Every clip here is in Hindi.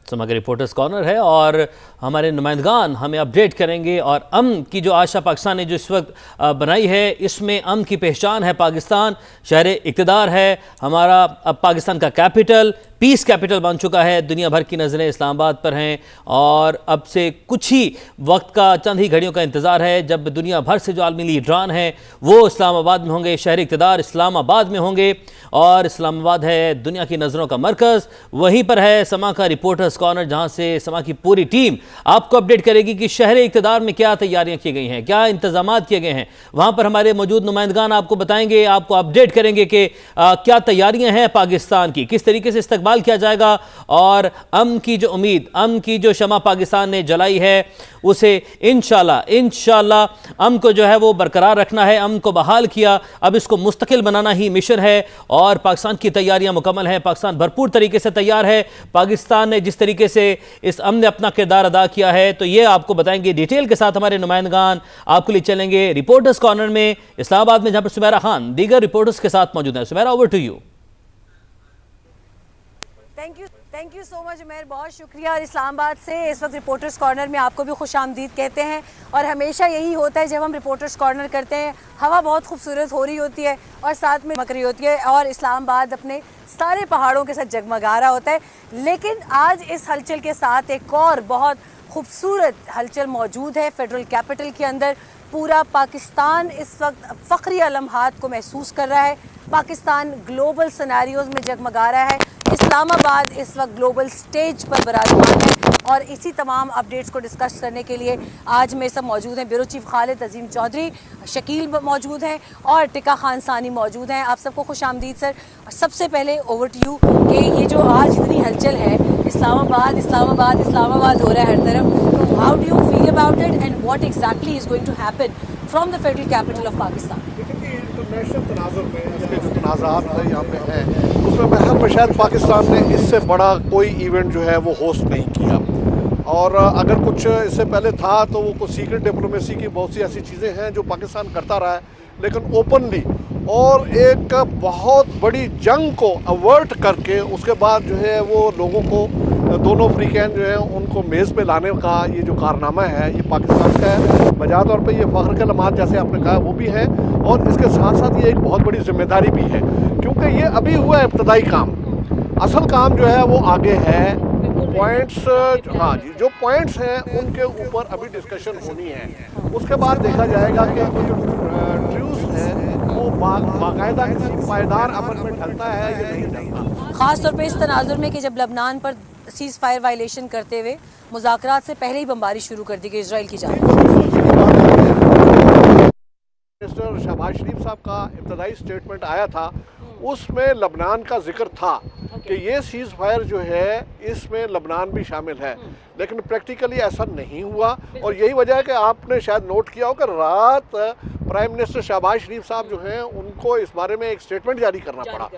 समग्र रिपोर्टर्स कॉर्नर है और हमारे नुमाइंदगान हमें अपडेट करेंगे। और अमन की जो आशा पाकिस्तान ने जो इस वक्त बनाई है, इसमें अमन की पहचान है पाकिस्तान, शहर इक़्तिदार है हमारा, अब पाकिस्तान का कैपिटल, पीस कैपिटल बन चुका है। दुनिया भर की नज़रें इस्लामाबाद पर हैं और अब से कुछ ही वक्त का, चंद ही घड़ियों का इंतज़ार है जब दुनिया भर से जो आलमी लीडरान हैं वो इस्लामाबाद में होंगे, शहर इक़्तिदार इस्लामाबाद में होंगे। और इस्लामाबाद है दुनिया की नज़रों का मरकज़, वहीं पर है समा का रिपोर्टर्स कॉर्नर, जहां से समा की पूरी टीम आपको अपडेट करेगी कि शहर इक़्तिदार में क्या तैयारियां की गई हैं, क्या इंतजामात किए गए हैं। वहां पर हमारे मौजूद नुमाइंदगान आपको बताएंगे, आपको अपडेट करेंगे कि क्या तैयारियां हैं पाकिस्तान की, किस तरीके से इस्तकबाल किया जाएगा। और अमन की जो उम्मीद, अमन की जो शमा पाकिस्तान ने जलाई है, उसे इंशाल्लाह अमन को जो है वो बरकरार रखना है, अमन को बहाल किया, अब इसको मुस्तकिल बनाना ही मिशन है। और पाकिस्तान की तैयारियां मुकम्मल हैं, पाकिस्तान भरपूर तरीके से तैयार है। पाकिस्तान ने जिस तरीके से इस अमन ने अपना किरदार अदा किया है, तो ये आपको बताएंगे डिटेल के साथ हमारे नुमाइंदगान। आपके लिए चलेंगे रिपोर्टर्स कॉर्नर में इस्लामाबाद में, जहां पर सुमेरा खान दीगर रिपोर्टर्स के साथ मौजूद है। Sumera, over to you. Thank you so much Umair, बहुत शुक्रिया। और इस्लामाबाद से इस वक्त रिपोर्टर्स कॉर्नर में आपको भी खुश आमदीद कहते हैं। और हमेशा यही होता है जब हम रिपोर्टर्स कॉर्नर करते हैं, हवा बहुत खूबसूरत हो रही होती है और साथ में चमक रही होती है और इस्लामाबाद अपने सारे पहाड़ों के साथ जगमगा रहा होता है। लेकिन आज इस हलचल के साथ एक और बहुत खूबसूरत हलचल मौजूद है फेडरल कैपिटल के अंदर। पूरा पाकिस्तान इस वक्त फ़ख्री लम्हात को महसूस कर रहा है। पाकिस्तान ग्लोबल सिनेरियोज़ में जगमगा रहा है। इस्लामाबाद इस वक्त ग्लोबल स्टेज पर बराजमान है। और इसी तमाम अपडेट्स को डिस्कस करने के लिए आज मेरे सब मौजूद हैं ब्यूरो चीफ खालिद अजीम चौधरी, शकील मौजूद हैं और टिका खान सानी मौजूद हैं। आप सबको खुश आमदीद सर। सबसे पहले ओवर टू यू कि ये जो आज इतनी हलचल है, इस्लामाबाद इस्लामाबाद इस्लामाबाद हो रहा है हर तरफ, तो how do you feel about it and what exactly is going to happen from the federal capital of Pakistan? International तनाज़ुर में इसके जो तनाज़ात यहाँ पे हैं, उसमें महज में शायद पाकिस्तान ने इससे बड़ा कोई इवेंट जो है वो होस्ट नहीं किया। और अगर कुछ इससे पहले था तो वो कुछ सीक्रेट डिप्लोमेसी की बहुत सी ऐसी चीज़ें हैं जो पाकिस्तान करता रहा है, लेकिन ओपनली और एक बहुत बड़ी जंग को अवर्ट करके उसके बाद जो है वो लोगों को, दोनों अफ्रीकन जो है उनको मेज़ पे लाने का ये जो कारनामा है, ये पाकिस्तान का है। बजा तौर पे ये फ़ख्र के लम्हात जैसे आपने कहा वो भी है, और इसके साथ साथ ये एक बहुत बड़ी जिम्मेदारी भी है, क्योंकि ये अभी हुआ है इब्तदाई काम। असल काम जो है वो आगे है। पॉइंट्स, हाँ जी, जो पॉइंट्स हैं उनके ऊपर अभी डिस्कशन होनी है। उसके बाद देखा जाएगा कि जो ट्रूस है वो बाकायदा किसी पायदार अमल में ढलता है या नहीं ढलता। ख़ास तौर पे इस तनाजुर में कि जब लबनान पर सीज़ फायर वायलेशन करते हुए मुज़ाकरात से पहले ही बमबारी शुरू कर दी गई इजराइल की जानिब। मिनिस्टर शहबाज शरीफ साहब का इब्तदाई स्टेटमेंट आया था, उसमें लबनान का जिक्र था कि ये सीज़ फायर जो है इसमें लबनान भी शामिल है, लेकिन प्रैक्टिकली ऐसा नहीं हुआ। और यही वजह है कि आपने शायद नोट किया हो कि रात प्राइम मिनिस्टर शहबाज शरीफ साहब जो हैं उनको इस बारे में एक स्टेटमेंट जारी करना पड़ा।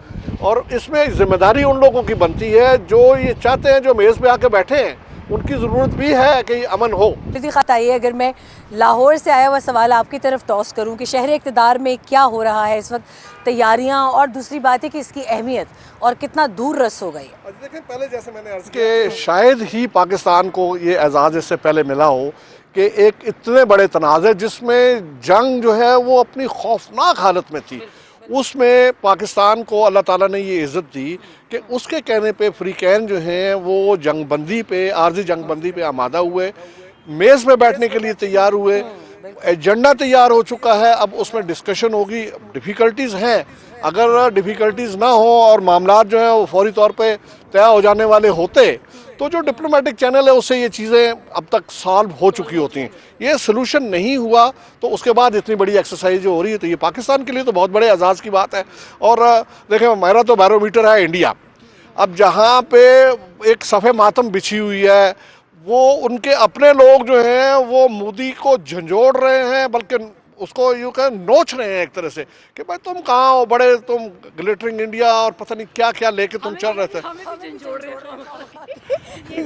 और इसमें जिम्मेदारी उन लोगों की बनती है जो ये चाहते हैं, जो मेज़ पे आके बैठे हैं, उनकी ज़रूरत भी है कि अमन हो। बताइए, अगर मैं लाहौर से आया हुआ सवाल आपकी तरफ टॉस करूं कि शहर इक़्तिदार में क्या हो रहा है इस वक्त, तैयारियां, और दूसरी बात है कि इसकी अहमियत और कितना दूर रस हो गई है। देखिए, पहले जैसे मैंने अर्ज़ किया कि शायद ही पाकिस्तान को ये एजाज़ इससे पहले मिला हो कि एक इतने बड़े तनाज़े जिसमें जंग जो है वो अपनी खौफनाक हालत में थी, उसमें पाकिस्तान को अल्लाह ताला ने ये इज़्ज़त दी कि उसके कहने पे अफ्रीकन जो हैं वो जंगबंदी पे, आर्जी जंगबंदी पे आमादा हुए, मेज़ में बैठने के लिए तैयार हुए, एजेंडा तैयार हो चुका है। अब उसमें डिस्कशन होगी। डिफ़िकल्टीज़ हैं, अगर डिफ़िकल्टीज़ ना हो और मामला जो है वो फौरी तौर पे तय हो जाने वाले होते तो जो डिप्लोमेटिक चैनल है उससे ये चीज़ें अब तक सॉल्व हो चुकी होती हैं। ये सलूशन नहीं हुआ तो उसके बाद इतनी बड़ी एक्सरसाइज जो हो रही है, तो ये पाकिस्तान के लिए तो बहुत बड़े एजाज़ की बात है। और देखें, मेरा तो बैरोमीटर है इंडिया। अब जहाँ पे एक सफ़े मातम बिछी हुई है, वो उनके अपने लोग जो हैं वो मोदी को झंझोड़ रहे हैं, बल्कि उसको यूँ कहें नोच रहे हैं एक तरह से कि भाई तुम कहाँ हो, बड़े तुम ग्लिटरिंग इंडिया और पता नहीं क्या क्या लेके तुम चल रहे थे।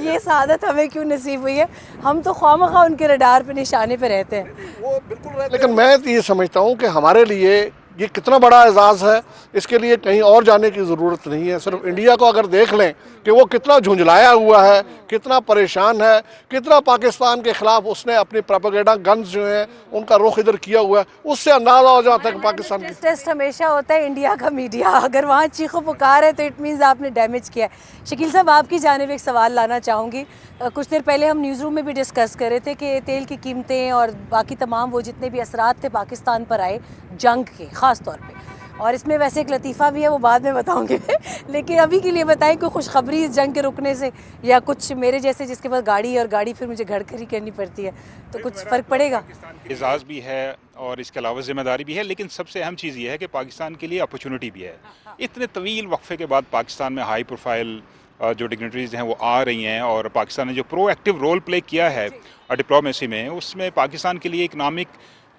ये सादत हमें क्यों नसीब हुई है, हम तो ख्वामखा उनके रडार पे, निशाने पे रहते हैं। वो बिल्कुल, लेकिन मैं ये समझता हूँ कि हमारे लिए ये कितना बड़ा एजाज़ है, इसके लिए कहीं और जाने की ज़रूरत नहीं है। सिर्फ इंडिया को अगर देख लें कि वो कितना झुंझलाया हुआ है, कितना परेशान है, कितना पाकिस्तान के ख़िलाफ़ उसने अपनी प्रोपेगेंडा गन्स जो हैं उनका रुख इधर किया हुआ है, उससे अंदाज़ा हो जाता है कि पाकिस्तान की टेस्ट हमेशा होता है इंडिया का मीडिया, अगर वहाँ चीखो पुकार है तो इट मीन्स आपने डैमेज किया है। शकील साहब, आपकी जानिब एक सवाल लाना चाहूँगी। कुछ देर पहले हम न्यूज़ रूम में भी डिस्कस कर रहे थे कि तेल की कीमतें और बाकी तमाम वो जितने भी असरात थे पाकिस्तान पर आए जंग के ख़ास तौर पे, और इसमें वैसे एक लतीफ़ा भी है, वो बाद में बताऊंगी लेकिन अभी के लिए बताएं कोई खुशखबरी इस जंग के रुकने से, या कुछ मेरे जैसे जिसके पास गाड़ी और गाड़ी फिर मुझे घर खड़ी करनी पड़ती है तो कुछ फ़र्क पड़ेगा? एजाज़ भी है और इसके अलावा ज़िम्मेदारी भी है, लेकिन सबसे अहम चीज़ ये है कि पाकिस्तान के लिए अपॉर्चुनिटी भी है। इतने तवील वक्फे के बाद पाकिस्तान में हाई प्रोफाइल जो डिग्नेटरीज हैं वो आ रही हैं, और पाकिस्तान ने जो प्रोएक्टिव रोल प्ले किया है डिप्लोमेसी में, उसमें पाकिस्तान के लिए इकनॉमिक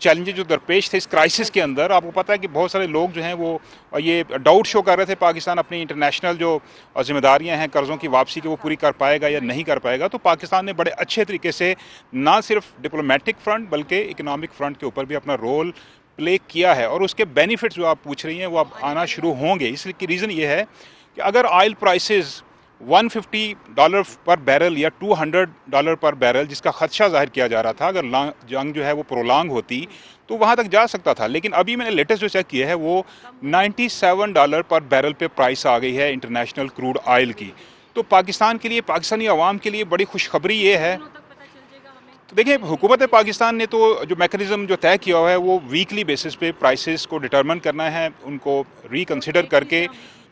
चैलेंजेस जो दरपेश थे इस क्राइसिस के अंदर, आपको पता है कि बहुत सारे लोग जो हैं वो ये डाउट शो कर रहे थे पाकिस्तान अपनी इंटरनेशनल जो जिम्मेदारियां हैं कर्ज़ों की वापसी की वो पूरी कर पाएगा या नहीं कर पाएगा। तो पाकिस्तान ने बड़े अच्छे तरीके से ना सिर्फ डिप्लोमेटिक फ्रंट बल्कि इकनॉमिक फ्रंट के ऊपर भी अपना रोल प्ले किया है, और उसके बेनिफिट्स जो आप पूछ रही हैं वो अब आना शुरू होंगे। इसकी रीज़न ये है कि अगर ऑयल प्राइसेस $150 पर बैरल या $200 पर बैरल जिसका खदशा जाहिर किया जा रहा था, अगर जंग जो है वो प्रोलॉन्ग होती तो वहाँ तक जा सकता था, लेकिन अभी मैंने लेटेस्ट जो चेक किया है वो $97 पर बैरल पे प्राइस आ गई है इंटरनेशनल क्रूड ऑयल की। तो पाकिस्तान के लिए, पाकिस्तानी अवाम के लिए बड़ी खुशखबरी ये है। तो देखिए, हुकूमत पाकिस्तान ने तो जो मैकेनिज़्म जो तय किया हुआ है वो वीकली बेसिस पे प्राइसेस को डिटरमिन करना है, उनको रिकन्सिडर करके।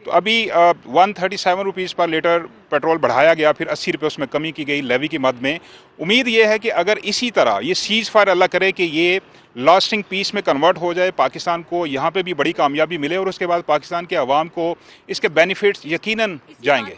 तो अभी 137 रुपीज़ पर लीटर पेट्रोल बढ़ाया गया, फिर 80 रुपये उसमें कमी की गई लेवी की मद में। उम्मीद ये है कि अगर इसी तरह ये सीज़ फायर अल्लाह करे कि ये लास्टिंग पीस में कन्वर्ट हो जाए, पाकिस्तान को यहाँ पे भी बड़ी कामयाबी मिले और उसके बाद पाकिस्तान के अवाम को इसके बेनिफिट्स यकीनन जाएंगे।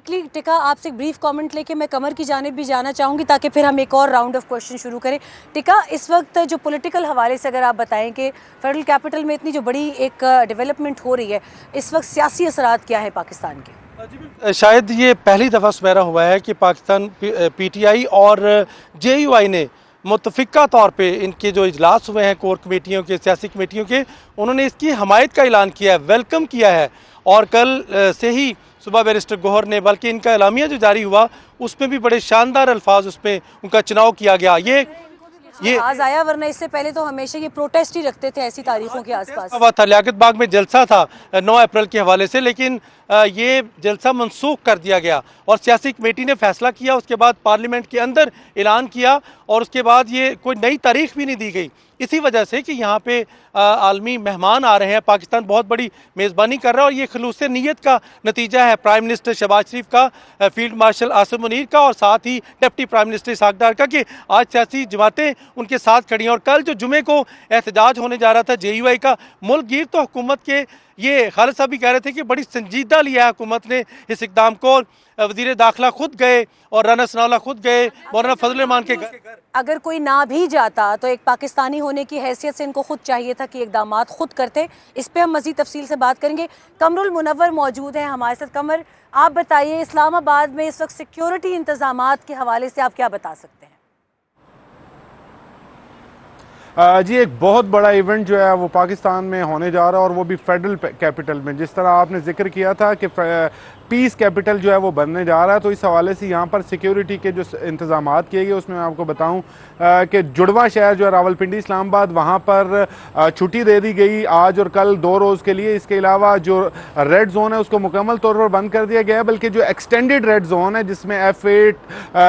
टिका, आपसे एक ब्रीफ कमेंट लेके मैं कमर की जानिब भी जाना चाहूँगी ताकि फिर हम एक और राउंड ऑफ क्वेश्चन शुरू करें। टिका, इस वक्त जो पॉलिटिकल हवाले से अगर आप बताएं कि फेडरल कैपिटल में इतनी जो बड़ी एक डेवलपमेंट हो रही है, इस वक्त सियासी असरात क्या है पाकिस्तान के? शायद ये पहली दफ़ा सुमेरा हुआ है कि पाकिस्तान PTI और JUI ने मुतफ़िका तौर पे इनके जो इजलास हुए हैं कोर कमेटियों के, सियासी कमेटियों के, उन्होंने इसकी हमायत का ऐलान किया है, वेलकम किया है। और कल से ही सुबह बैरिस्टर गौहर ने, बल्कि इनका एलामिया जो जारी हुआ उसमें भी बड़े शानदार अल्फाज उसमें उनका चुनाव किया गया। ये आज आया, वरना इससे पहले तो हमेशा ये प्रोटेस्ट ही रखते थे ऐसी तारीखों के आसपास। हुआ था, लियाकत बाग में जलसा था 9 अप्रैल के हवाले से, लेकिन ये जलसा मनसूख कर दिया गया और सियासी कमेटी ने फैसला किया। उसके बाद पार्लियामेंट के अंदर ऐलान किया और उसके बाद ये कोई नई तारीख भी नहीं दी गई, इसी वजह से कि यहाँ पे आलमी मेहमान आ रहे हैं, पाकिस्तान बहुत बड़ी मेज़बानी कर रहा है और ये खलूस नीयत का नतीजा है प्राइम मिनिस्टर शहबाज शरीफ का, फील्ड मार्शल आसिम मुनीर का और साथ ही डिप्टी प्राइम मिनिस्टर इसहाक डार का, कि आज सियासी जमातें उनके साथ खड़ी हैं। और कल जो जुमे को एहतजाज होने जा रहा था JUI का मुल्क गिर, तो हुकूमत के ये खालिद साहब भी कह रहे थे कि बड़ी संजीदा लिया है हुकूमत ने इस इक़दाम को। वज़ीर दाखिला खुद गए और राना सनाउल्लाह खुद गए मौलाना फजल रहमान के घर। अगर कोई ना भी जाता तो एक पाकिस्तानी होने की हैसियत से इनको खुद चाहिए था कि इक़दामात खुद करते। इस पे हम मज़ीद तफसील से बात करेंगे। कमरुल मुनव्वर मौजूद हैं हमारे साथ। कमर, आप बताइए, इस्लामाबाद में इस वक्त सिक्योरिटी इंतज़ामात के हवाले से आप क्या बता सकते हैं? जी, एक बहुत बड़ा इवेंट जो है वो पाकिस्तान में होने जा रहा है और वो भी फेडरल कैपिटल में। जिस तरह आपने जिक्र किया था कि पीस कैपिटल जो है वो बनने जा रहा है, तो इस हवाले से यहाँ पर सिक्योरिटी के जो इंतजामात किए गए उसमें मैं आपको बताऊं कि जुड़वा शहर जो है रावलपिंडी इस्लामाबाद, वहाँ पर छुट्टी दे दी गई आज और कल 2 रोज़ के लिए। इसके अलावा जो रेड जोन है उसको मुकम्मल तौर पर बंद कर दिया गया है, बल्कि जो एक्सटेंडेड रेड जोन है जिसमें F8,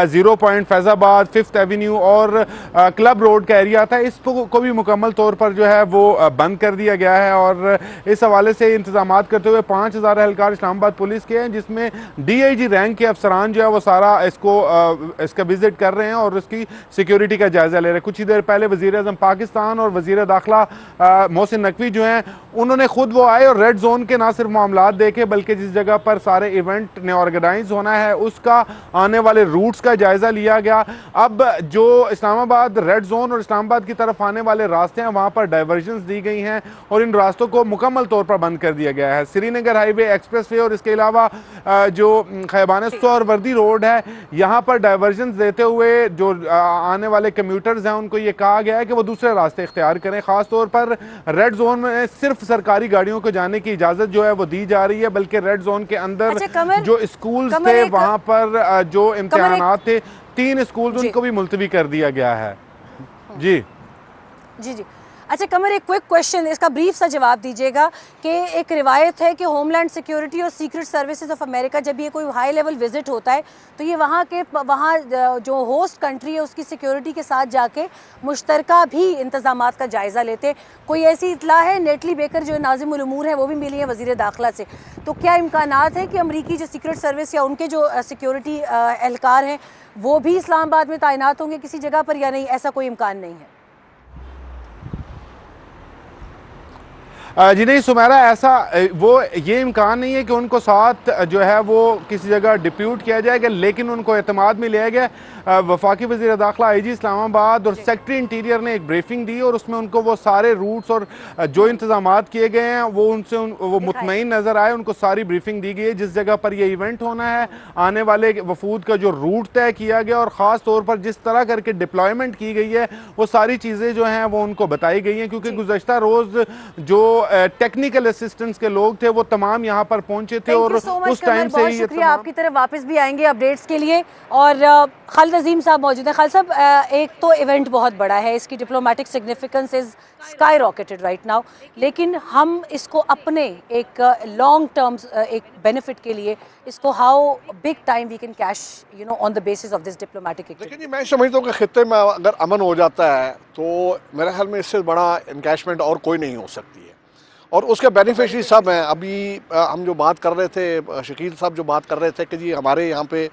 0 point Faizabad, 5th Avenue और क्लब रोड का एरिया था, इसको भी मुकम्मल तौर पर जो है वो बंद कर दिया गया है। और इस हवाले से इंतजाम करते हुए 5000 एहलकार इस्लामाबाद पुलिस के, जिसमें DIG रैंक के अफसरान जो है वो सारा इसका विजिट कर रहे हैं और उसकी सिक्योरिटी का जायजा ले रहे हैं। कुछ ही देर पहले वज़ीर आज़म पाकिस्तान और वज़ीर दाखिला मोहसिन नकवी जो हैं उन्होंने खुद वो आए और रेड जोन के ना सिर्फ मामलात देखे, बल्कि जिस जगह पर सारे इवेंट ने ऑर्गेनाइज होना है उसका आने वाले रूट्स का जायजा लिया गया। अब जो इस्लामाबाद रेड जोन और इस्लामाबाद की तरफ आने वाले रास्ते हैं वहाँ पर डाइवर्जन्स दी गई हैं और इन रास्तों को मुकम्मल तौर पर बंद कर दिया गया है। श्रीनगर हाईवे, एक्सप्रेस वे और इसके अलावा जो खैबान सोहरवर्दी रोड है यहाँ पर डाइवर्जन देते हुए जो आने वाले कम्यूटर्स हैं उनको ये कहा गया है कि वो दूसरे रास्ते इख्तियार करें। ख़ास तौर पर रेड जोन में सिर्फ सरकारी गाड़ियों को जाने की इजाज़त जो है वो दी जा रही है, बल्कि रेड जोन के अंदर जो स्कूल्स थे वहाँ पर जो इम्तिहानात थे 3 स्कूल्स उनको भी मुलतवी कर दिया गया है। जी जी जी। अच्छा कमर, एक क्विक क्वेश्चन, इसका ब्रीफ सा जवाब दीजिएगा कि एक रिवायत है कि होमलैंड सिक्योरिटी और सीक्रेट सर्विसेज ऑफ अमेरिका जब ये कोई हाई लेवल विजिट होता है तो ये वहाँ जो होस्ट कंट्री है उसकी सिक्योरिटी के साथ जाके मुश्तरका भी इंतजामात का जायज़ा लेते। कोई ऐसी इतला है? नेटली बेकर जो नाज़िम उल उमूर है वो भी मिली है वज़ीर दाखिला से, तो क्या इम्कानात है कि अमरीकी जो सीक्रेट सर्विस या उनके जो सिक्योरिटी एहलकार हैं वो भी इस्लामाबाद में तैनात होंगे किसी जगह पर या नहीं? ऐसा कोई इम्कान नहीं है? जी नहीं सुमेरा, ऐसा वो ये इम्कान नहीं है कि उनको साथ जो है वो किसी जगह डिप्यूट किया जाएगा, लेकिन उनको एतमाद में लिया गया। वफाकी वज़ीर दाखिला IG इस्लामाबाद और सेक्रेटरी इंटीरियर ने एक ब्रीफिंग दी और उसमें उनको वो सारे रूट्स और जो इंतजामात किए गए हैं वो उनसे वो मुतमईन नज़र आए। उनको सारी ब्रीफिंग दी गई है जिस जगह पर ये इवेंट होना है, आने वाले वफूद का जो रूट तय किया गया और ख़ास तौर पर जिस तरह करके डिप्लॉयमेंट की गई है वो सारी चीज़ें जो हैं वो उनको बताई गई हैं। क्योंकि गुज़श्ता रोज़ जो टेक्निकल असिस्टेंस के लोग थे वो तमाम यहाँ पर पहुंचे थे और उस टाइम से ही शुक्रिया। आपकी तरफ वापस भी आएंगे अपडेट्स के लिए। और खालिद अजीम साहब मौजूद हैं। खालिद साहब, एक तो इवेंट बहुत बड़ा है, इसकी diplomatic significance is sky rocketed right now, लेकिन हम इसको अपने एक लॉन्ग टर्म एक बेनिफिट के लिए इसको how big time we can cash on the basis of this diplomatic activity? लेकिन मैं समझता हूँ कि खित्ते में अगर अमन हो जाता है तो मेरे ख्याल में इससे बड़ा इनकैशमेंट और कोई नहीं हो सकती है और उसके बेनिफिशरी सब हैं। अभी हम जो बात कर रहे थे, शकील साहब जो बात कर रहे थे कि जी हमारे यहाँ पे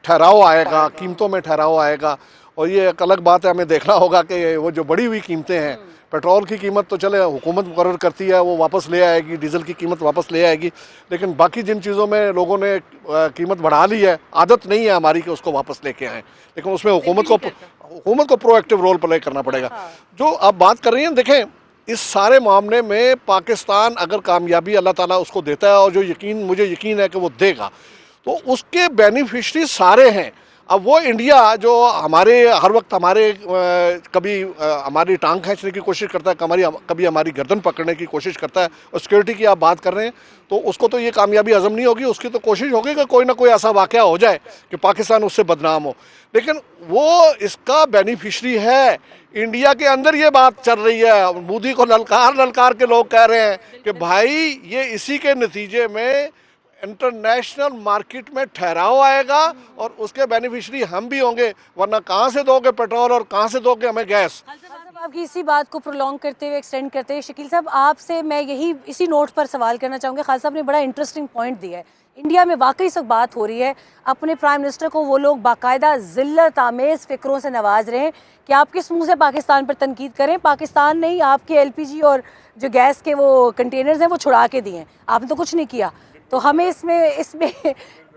ठहराव आएगा, कीमतों में ठहराव आएगा, और ये एक अलग बात है, हमें देखना होगा कि वो जो बढ़ी हुई कीमतें हैं, पेट्रोल की कीमत तो चले हुकूमत मुकर्रर करती है, वो वापस ले आएगी, डीजल की कीमत वापस ले आएगी, लेकिन बाकी जिन चीज़ों में लोगों ने कीमत बढ़ा ली है, आदत नहीं है हमारी कि उसको वापस लेके आएँ, लेकिन उसमें हुकूमत को प्रोएक्टिव रोल प्ले करना पड़ेगा। जो आप बात कर रही हैं, देखें इस सारे मामले में पाकिस्तान अगर कामयाबी अल्लाह ताला उसको देता है और जो मुझे यकीन है कि वो देगा, तो उसके बेनिफिशरी सारे हैं। अब वो इंडिया जो हमारे हर वक्त हमारे कभी हमारी टांग खींचने की कोशिश करता है, कभी हमारी गर्दन पकड़ने की कोशिश करता है, और सिक्योरिटी की आप बात कर रहे हैं तो उसको तो ये कामयाबी हजम नहीं होगी। उसकी तो कोशिश होगी कि कोई ना कोई ऐसा वाक़या हो जाए कि पाकिस्तान उससे बदनाम हो, लेकिन वो इसका बेनिफिशरी है। इंडिया के अंदर ये बात चल रही है, मोदी को ललकार के लोग कह रहे हैं कि भाई ये इसी के नतीजे में इंटरनेशनल मार्केट में ठहराव आएगा और उसके बेनिफिशरी हम भी होंगे, वरना कहाँ से दोगे पेट्रोल और कहाँ से दोगे हमें गैस। आपकी इसी बात को प्रोलॉन्ग करते हुए, एक्सटेंड करते हुए, शकील साहब आपसे मैं इसी नोट पर सवाल करना चाहूँगी। खालिद साहब ने बड़ा इंटरेस्टिंग पॉइंट दिया है। इंडिया में वाकई सब बात हो रही है, अपने प्राइम मिनिस्टर को वो लोग बाकायदा ज़िल्लत आमेज़ फ़िक्रों से नवाज रहे हैं कि आप किस मुँह से पाकिस्तान पर तनकीद करें। पाकिस्तान ने ही आपके LPG और जो गैस के वो कंटेनर्स हैं वो छुड़ा के दिए हैं, आपने तो कुछ नहीं किया। तो हमें इसमें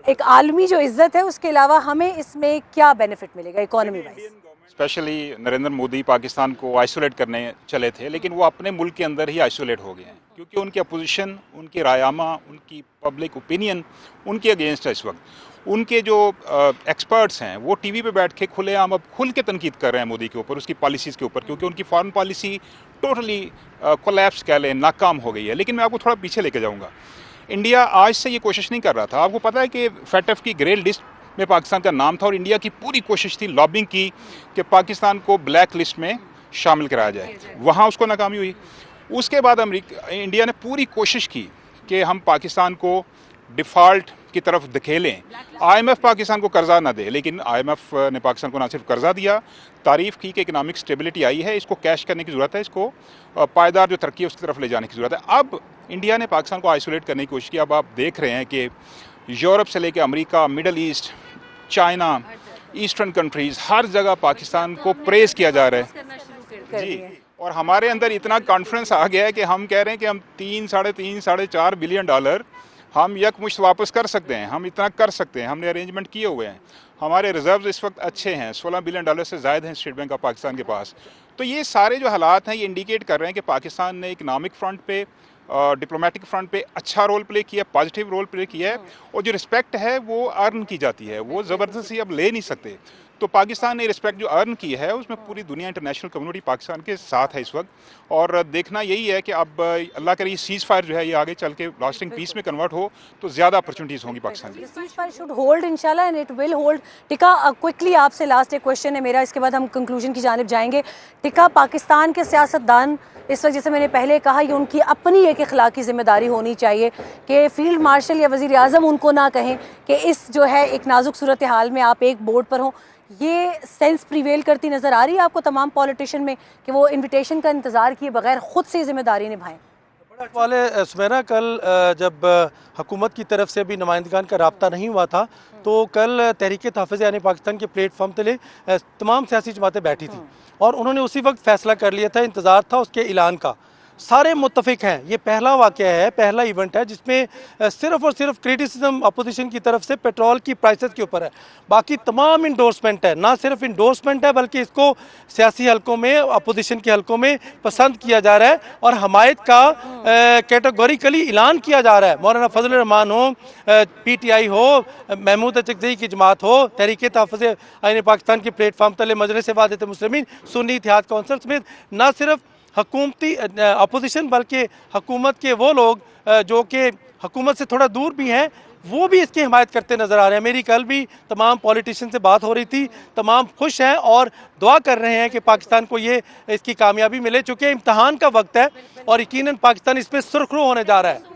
एक आलमी जो इज्जत है उसके अलावा हमें इसमें क्या बेनिफिट मिलेगा economy wise? Specially Narendra Modi Pakistan को आइसोलेट करने चले थे, लेकिन वो अपने मुल्क के अंदर ही आइसोलेट हो गए हैं क्योंकि उनकी अपोजिशन, उनकी रायामा, उनकी पब्लिक ओपिनियन उनके अगेंस्ट है इस वक्त। उनके जो एक्सपर्ट्स हैं वो टीवी पे बैठ के खुलेआम अब खुल के तनकीद कर रहे हैं मोदी के ऊपर, उसकी पॉलिसीज़ के ऊपर, क्योंकि उनकी फॉरेन पॉलिसी टोटली कोलैप्स कह लें, नाकाम हो गई है। लेकिन मैं आपको थोड़ा पीछे लेके जाऊँगा। इंडिया आज से ये कोशिश नहीं कर रहा था। आपको पता है कि FATF की ग्रे लिस्ट में पाकिस्तान का नाम था और इंडिया की पूरी कोशिश थी, लॉबिंग की कि पाकिस्तान को ब्लैक लिस्ट में शामिल कराया जाए। वहाँ उसको नाकामी हुई। उसके बाद इंडिया ने पूरी कोशिश की कि हम पाकिस्तान को डिफ़ॉल्ट की तरफ धकेलें, IMF पाकिस्तान को कर्जा ना दे, लेकिन IMF ने पाकिस्तान को ना सिर्फ कर्जा दिया, तारीफ़ की कि इकनॉमिक स्टेबिलिटी आई है, इसको कैश करने की ज़रूरत है, इसको पायदार जो तरक्की है उसकी तरफ ले जाने की ज़रूरत है। अब इंडिया ने पाकिस्तान को आइसोलेट करने की कोशिश की। अब आप देख रहे हैं कि यूरोप से लेकर America, Middle East, China, eastern countries, हर जगह पाकिस्तान को प्रेस किया जा रहा है जी। और हमारे अंदर इतना कॉन्फिडेंस आ गया है कि हम कह रहे हैं कि हम 3, साढ़े 3, साढ़े 4 बिलियन डॉलर हम यकमुश्त वापस कर सकते हैं, हम इतना कर सकते हैं, हमने अरेंजमेंट किए हुए हैं। हमारे रिजर्व्स इस वक्त अच्छे हैं, 16 बिलियन डॉलर से ज़ायद हैं स्टेट बैंक ऑफ पाकिस्तान के पास। तो ये सारे जो हालात हैं ये इंडिकेट कर रहे हैं कि पाकिस्तान ने इकनॉमिक फ्रंट पे डिप्लोमेटिक फ्रंट पे अच्छा रोल प्ले किया, पॉजिटिव रोल प्ले किया है, और जो रिस्पेक्ट है वो अर्न की जाती है, वो ज़बरदस्ती अब ले नहीं सकते। तो पाकिस्तान ने रिस्पेक्ट जो अर्न की है उसमें पूरी दुनिया, इंटरनेशनल कम्युनिटी पाकिस्तान के साथ है इस वक्त, और देखना यही है कि अब अल्लाह करे ये सीज़ फायर जो है ये आगे चल के लास्टिंग पीस में कन्वर्ट हो तो ज़्यादा अपॉर्चुनिटीज़ होंगी पाकिस्तान की। सीज़ फायर शुड होल्ड इंशाल्लाह एंड इट विल होल्ड। टिका, क्विकली आपसे लास्ट एक क्वेश्चन है मेरा, इसके बाद हम कंक्लूजन की जानिब जाएंगे। टिका, पाकिस्तान के सियासतदान इस वक्त, जैसे मैंने पहले कहा, ये उनकी अपनी एक अखलाकी जिम्मेदारी होनी चाहिए कि फील्ड मार्शल या वज़ीर आज़म उनको ना कहें कि इस जो है एक नाजुक सूरत हाल में आप एक बोर्ड पर हों। ये सेंस प्रिवेल करती नज़र आ रही है आपको तमाम पॉलिटिशियन में कि वो इनविटेशन का इंतज़ार किए बगैर ख़ुद से जिम्मेदारी निभाएं? बड़ा सवाल है सुमेरा, कल जब हुकूमत की तरफ से भी नुमाइंदगान का रब्ता नहीं हुआ था तो कल तहरीक तहफ़्फ़ुज़ यानी पाकिस्तान के प्लेटफॉर्म तले तमाम सियासी जमातें बैठी थी और उन्होंने उसी वक्त फैसला कर लिया था, इंतज़ार था उसके ऐलान का। सारे मुत्तफिक हैं, ये पहला वाक़या है, पहला इवेंट है जिसमें सिर्फ और सिर्फ क्रिटिसिज्म अपोजिशन की तरफ से पेट्रोल की प्राइसेस के ऊपर है, बाकी तमाम इंडोर्समेंट है। ना सिर्फ इंडोर्समेंट है बल्कि इसको सियासी हलकों में, अपोजिशन के हलकों में पसंद किया जा रहा है और हमायत का कैटेगोरिकली ऐलान किया जा रहा है। मौलाना फजल रहमान हो, PTI हो, महमूद अचकज़ई की जमात हो, तहरीक तहफ़्फ़ुज़ यानी पाकिस्तान के प्लेटफार्म तले मजलिस वहदत मुस्लिमीन, सुन्नी इत्तेहाद कौंसिल समेत ना सिर्फ हुकूमती अपोजिशन बल्कि हुकूमत के वो लोग जो कि हुकूमत से थोड़ा दूर भी हैं, वो भी इसकी हिमायत करते नज़र आ रहे हैं। मेरी कल भी तमाम पॉलिटिशियन से बात हो रही थी, तमाम खुश हैं और दुआ कर रहे हैं कि पाकिस्तान को ये इसकी कामयाबी मिले, चूँकि इम्तहान का वक्त है और यकीनन पाकिस्तान इस पर सुर्खरू होने जा रहा है।